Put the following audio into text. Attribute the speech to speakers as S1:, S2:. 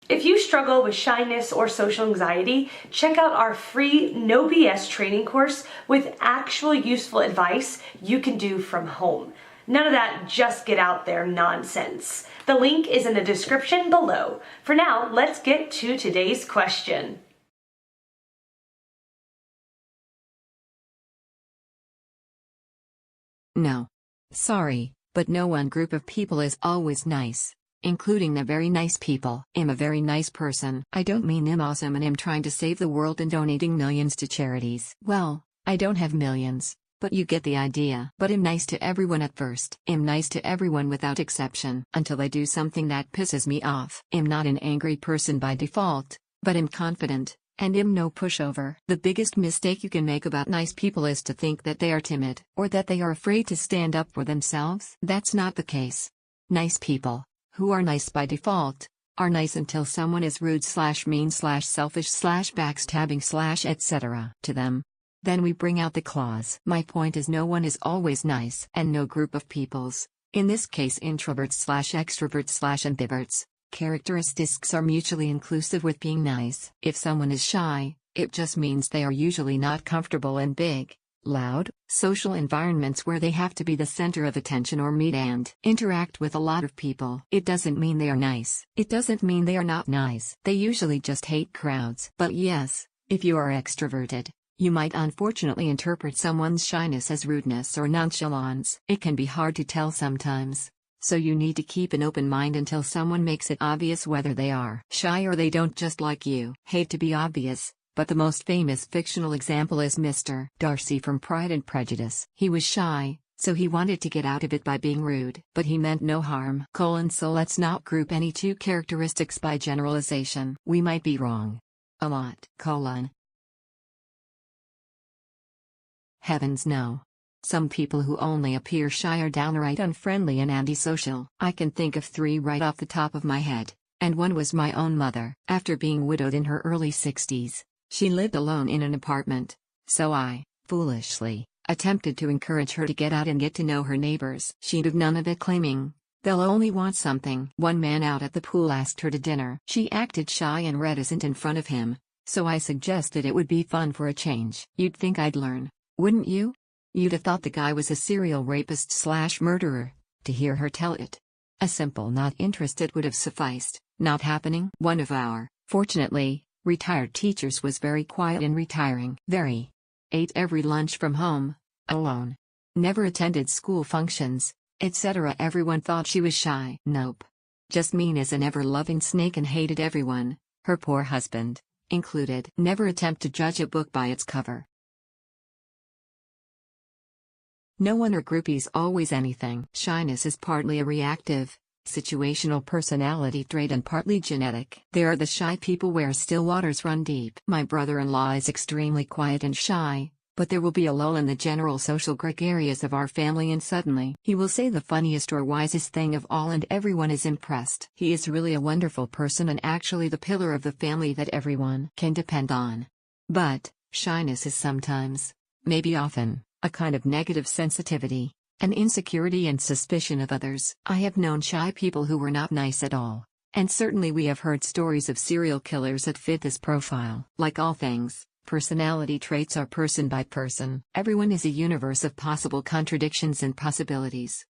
S1: If you struggle with shyness or social anxiety, check out our free No BS training course with actual useful advice you can do from home. None of that just get out there nonsense. The link is in the description below. For now, let's get to today's question.
S2: No. Sorry, but no one group of people is always nice. Including the very nice people. I'm a very nice person. I don't mean I'm awesome and I'm trying to save the world and donating millions to charities. Well, I don't have millions, but you get the idea. But I'm nice to everyone at first. I'm nice to everyone without exception. Until they do something that pisses me off. I'm not an angry person by default, but I'm confident, and I'm no pushover. The biggest mistake you can make about nice people is to think that they are timid, or that they are afraid to stand up for themselves. That's not the case. Nice people, who are nice by default, are nice until someone is rude / mean / selfish / backstabbing / etc. to them. Then we bring out the claws. My point is no one is always nice. And no group of peoples, in this case introverts / extroverts / ambiverts, characteristics are mutually inclusive with being nice. If someone is shy, it just means they are usually not comfortable in big, loud, social environments where they have to be the center of attention or meet and interact with a lot of people. It doesn't mean they are nice. It doesn't mean they are not nice. They usually just hate crowds. But yes, if you are extroverted, you might unfortunately interpret someone's shyness as rudeness or nonchalance. It can be hard to tell sometimes, so you need to keep an open mind until someone makes it obvious whether they are shy or they don't just like you. Hate to be obvious, but the most famous fictional example is Mr. Darcy from Pride and Prejudice. He was shy, so he wanted to get out of it by being rude. But he meant no harm. So let's not group any two characteristics by generalization. We might be wrong. A lot. Heavens no. Some people who only appear shy are downright unfriendly and antisocial. I can think of 3 right off the top of my head, and one was my own mother. After being widowed in her early 60s, she lived alone in an apartment, so I, foolishly, attempted to encourage her to get out and get to know her neighbors. She'd have none of it, claiming, "They'll only want something." One man out at the pool asked her to dinner. She acted shy and reticent in front of him, so I suggested it would be fun for a change. You'd think I'd learn, wouldn't you? You'd have thought the guy was a serial rapist / murderer, to hear her tell it. A simple "not interested" would have sufficed. Not happening. One of our, fortunately, retired teachers was very quiet and retiring. Ate every lunch from home, alone. Never attended school functions, etc. Everyone thought she was shy. Nope. Just mean as an ever-loving snake and hated everyone, her poor husband included. Never attempt to judge a book by its cover. No one or groupies always anything. Shyness is partly a reactive, situational personality trait and partly genetic. There are the shy people where still waters run deep. My brother-in-law is extremely quiet and shy, but there will be a lull in the general social gregarious of our family and suddenly he will say the funniest or wisest thing of all and everyone is impressed. He is really a wonderful person and actually the pillar of the family that everyone can depend on. But, shyness is sometimes, maybe often, a kind of negative sensitivity, an insecurity and suspicion of others. I have known shy people who were not nice at all, and certainly we have heard stories of serial killers that fit this profile. Like all things, personality traits are person by person. Everyone is a universe of possible contradictions and possibilities.